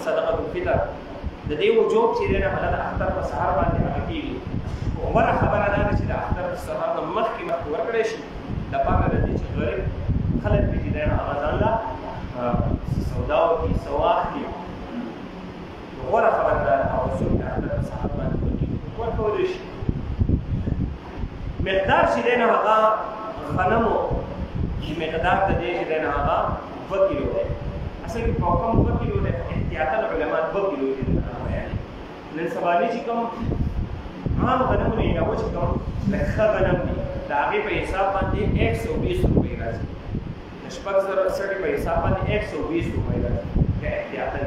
صدقة الفطر د دې وجوب چې دی نه هغه د اختر په سهار باندې هغه کېږي. غوره خبره دا ده چې د اختر په سهار نه مخکې ورکړی شي دپاره د دې چې غریب خلک پرې چې دی نه هغه ځان له سودا وکړي، څه واخلي. غوره خبره دا ده هغه څوک د اختر په سهار باندې ورکولی شي. مقدار چې دی نه هغه غنمو مقدار د دې چې دی نه هغه 2 کیلو دی. اصل کې په کوم 2 کیلو دی احتیاطاً علما 2 کیلو دي نن سبا چې کوم عام غنم نه یا چې کوم لکه غنم دي د هغې په حساب باندې 120 روپۍ راځي. د 6000 په حساب باندې 120 روپۍ راځي که احتیاطاً.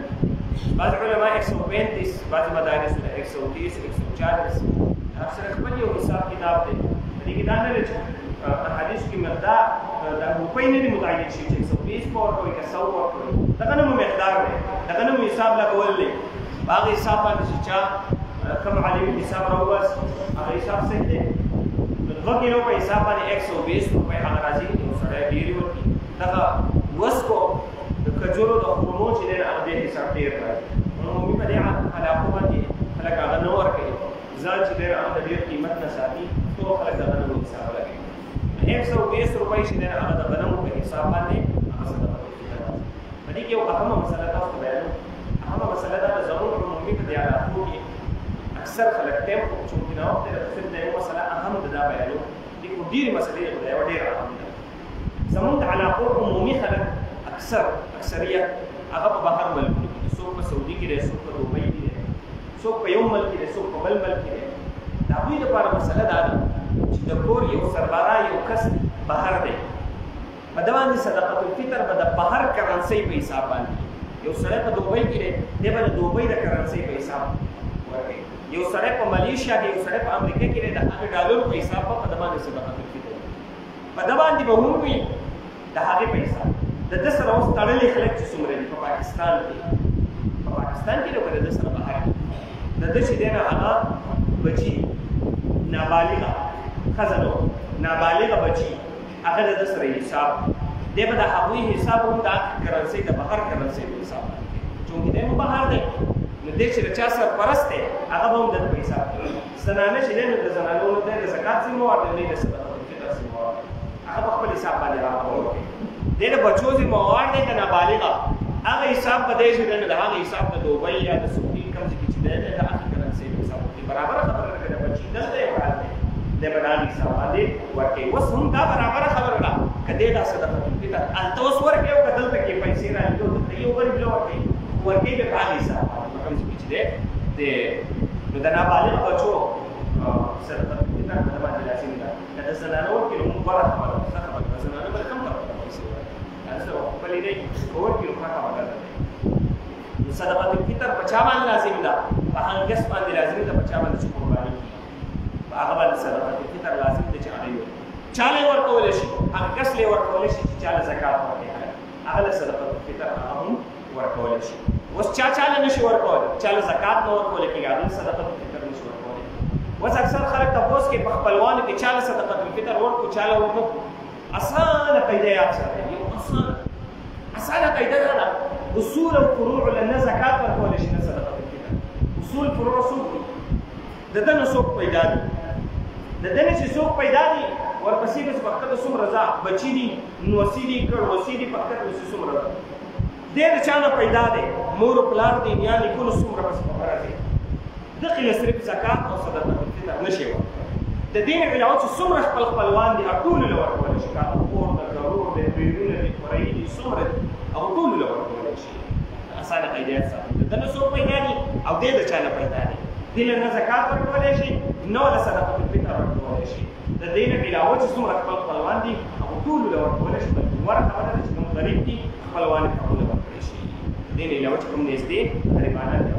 بعض علما 135، بعض مدارس 130، 140 اکثر خپل یو حساب کتاب دی. دې کې دا نه دی چې حدیث کې مقدار د روپۍ نه دي متعین شي چې 120 په ورکوي که 100 ورکوي. د غنمو مقدار دی، د غنمو حساب لګول دی. په هغه حساب باندې چې چا کوم عالمي حساب راوباسي هغه حساب صحیح دی. نو 2 کیلو په حساب باندې 120 روپۍ هغه راځي. نو سړی ډېرې ورکړي. دغه وسکو د کجورو د خرمو چې دی هغه دې حساب ډېر راځي. عمومي په دې علاقو باندې خلک هغه نه ورکوي. ځان چې دی هغه د ډېر قیمت نه ساتي ټول خلک د غنمو حساب لګوي. 120 روپۍ چې دی هغه د غنمو په حساب باندې هغه صدقه الفطر راځي. په دې کې یو اهمه مسله تاسو ته بیانوم. اهمه مسله دا ده زموږ عمومي په دې علاقو کې اکثر خلک ټیم چونکې ناوخته ده صرف د یو مسله اهم ده دا بیانوم. دې خو ډېرې مسلې ده خو دا یوه ډېره اهم ده. زموږ د علاقو عمومي خلک اکثریت هغه په بهر ملکونو کې دي. څوک په سعودي کې دی، څوک په دوبۍ کې دی، څوک په یو ملک کې دی، څوک په بل ملک کې دی. د هغوی دپاره مسله دا ده چې د کور یو سربراہ یو کس بهر دی، په ده باندې صدقة الفطر به د بهر کرنسۍ په حساب باندې. یو سړی په دوبۍ کې دی، دی به د دوبۍ د کرنسۍ په حساب ورکوي. یو سړی په ملیشیا کې، یو سړی په امریکا کې دی، د هغې ډالرو په حساب به په ده باندې صدقة الفطر په ده باندې به هم وي د هغې په حساب. د ده سره اوس تړلي خلک چې څومره دي په پاکستان کې، په پاکستان کې دی که د ده سره بهر کې د ده چې دی نه هغه بچي نابالغه ښځه نو نابالغه بچي هغه د ده سره حساب دی به د هغوی حساب هم د کرنسۍ د بهر کرنسۍ په حساب باندې چونکې دی هم بهر دی نو دی چې د چا سرپرست دی هغه به هم د ده په حساب کوي. زنانه چې دی نو د زنانو نه دی د زکات ذمهوار دی، نه د صدقة الفطر ذمهوار دی. هغه په خپل حساب باندې راغور کوي. دی د بچو ذمهوار دی د نابالغه هغه حساب به دی چې دی نو د هغه حساب د دوبۍ یا د سعودي کوم ځای کې چې دی د هغې کرنسۍ په حساب کوي. برابره خبره ده که د بچي دلته یو کال دی دی به د هغې حساب باندې ورکوي. اوس هم دا برابره خبره ده که دی دا صدقة الفطر هلته اوس ورکوي او که دلته کې پیسې رالېږي او دلته یو غریب له ورکوي ورکوي به په هغې حساب باندې په کوم ځای کې چې دی نو د نابالغ بچو صدقة الفطر په ده باندې لازم ده. که د زنانه ورکوي نو موږ غوره خبره ده، ښه خبره ده. زنانه به کم طرفه پیسې ورکوي، هلته خپلې نه وي که ورکوي نو ښه خبره ده. نو صدقة الفطر په چا باندې لازم ده؟ په هغه کس باندې لازم ده په چا باندې چې قرباني کېږي په هغه باندې صدقة الفطر لازم ده چې هغه یې ورکوي. چا له ورکولی شي؟ هغه کس له ورکولی شي چې چا له زکات ورکوي هغه له صدقة الفطر هغه هم ورکولی شي. اوس چا له نه شي ورکولی؟ چا له زکات نه ورکولی کېږي هغه له صدقة الفطر نه شي ورکولی. اوس اکثر خلک تپوس کوي په خپلوانو کې چا له صدقة الفطر ورکړو چا له ورنکړو. اسانه قاعده یاد ساته، یو اسانه قاعده دا ده اصول او فروع له نه زکات ورکولی شي نه صدقة الفطر. اصول فروع څوک دي؟ د ده نه څوک پیدا دي، د ده نه چې څوک پیدا دي ورپسې بس په ښکته څومره ځه بچي دي، نوسي دي، کړوسي دي، په ښکته پسې څومره ده. دی د چا نه پیدا دی، مور و پلار دی، نیا نیکونه څومره پسې خبره دی. دغې له صرف زکات او صدقة الفطر نه شي ورکولی. د دې نه علاوه چې څومره خپل خپلوان دي هغه ټولو له ورکولی شي. که هغه کور ده، که ورور دی، بیرونه دي، کورۍ دي، څومره دي هغه ټولو له ورکولی شي. اسانه قاعده یاد ساتئ. د ده نه څوک پیدا دي او دی د چا نه پیدا دی. دې له نه زکات ورکولی شي نه له صدقة الفطر ورکولی شي. د دې نه علاوه چې څومره خپل خپلوان دي هغه ټولو له ورکولی شي. بلکې غوره خبره ده چې کوم غریب دي خپلوان یې هغو له ورکړی شي. د دې نه علاوه چې کوم نږدې غریبانان دي